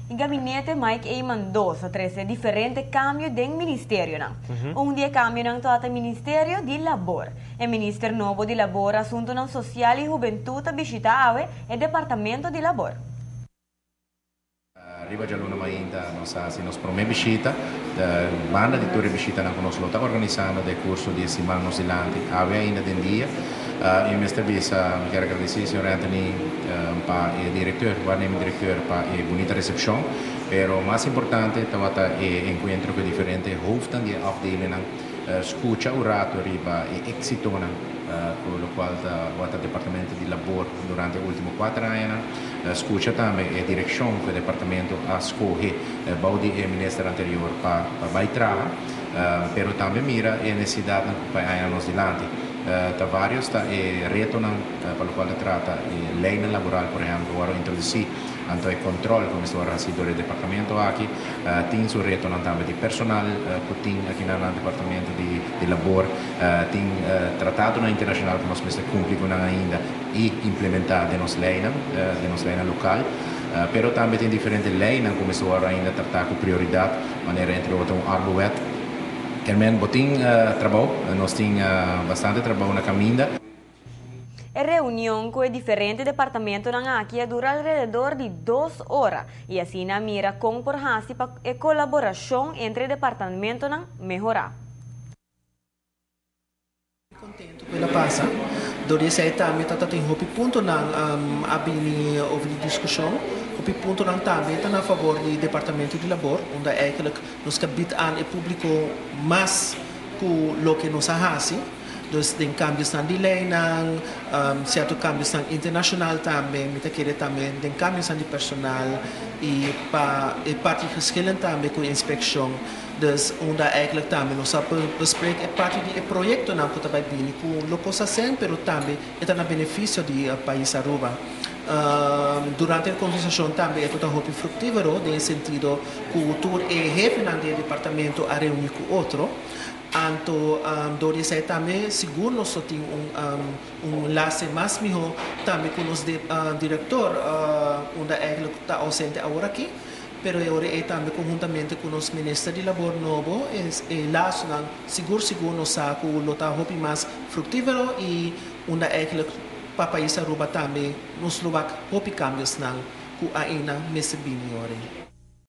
O gabinete Mike E mandou a 13 diferentes cambios do ministério. Dia cambio ng todo Ministério de Labor. O Ministro Novo de Labor, Assunto Social e Juventude, visita o Departamento de Labor. Arriva già l'una mainda, se nos promette visita, banda di tour visita na conosco, sta organizzando dei corsi di settimana silanti, aveva ainda den dia, e mestre bisa, mi quero agradecer senhor Anthony, pa e diretor, guarda-me diretor, pa e bonita recepção, pero mais importante, tawata e encontro com diferentes hoofden die afdelingen, escucha o rato arriba e exitona, con lo qual o Departamento di Lavoro durante gli ultimi 4 anni, escucha também a direção que o departamento a escolher, baudi e ministro anterior para baitraha, pero também mira a necessidade para anos dilante. Vários está retornam para o qual trata lei laboral, por exemplo, agora introduzir anto o controle como está a sido o departamento aqui, tem o retorno também de personal, que tem aqui no departamento de labor, tem tratado na internacional que nós precisamos cumprir com ainda e implementar de nossa lei local, pero também tem diferentes leis como está ainda tratar com prioridade, maneira entre outros arboet. Realmente, botin trabalho, nós temos bastante trabalho na caminha. A reunião com o diferente departamento aqui dura alrededor de 2 horas e assim na mira com por para a colaboração entre departamentos melhorar. Contento pela passa. Dori sai também tem hopi ponto na abini over discussão. Hopi ponto na também tá na favor do departamento de labor, onde eigenlijk nos cabit aan o público mais com lo que nos hasi. Dus den cambios na de lei certo cambios na internacional também, me querer também den cambios de personal e parte verschillen também com inspeção. Dus onde eigenlijk também nós bespreken a parte de projeto na que vai vir com lo cosa sempre, pero também é na benefício do país Aruba. Durante a conversação também é tudo muito frutífero, no sentido que o tour é jefe do departamento a reunir com outro. Anto dori sai também seguro nós tem laço mais melhor também com os diretor onde ele está ausente agora aqui, pero agora é também conjuntamente com os ministros de labor novo é laço seguro nós saco o lota hopi mais frutífero e onde ele para país Aruba também nos lugar hopi cambios na ku aina mesebini ore.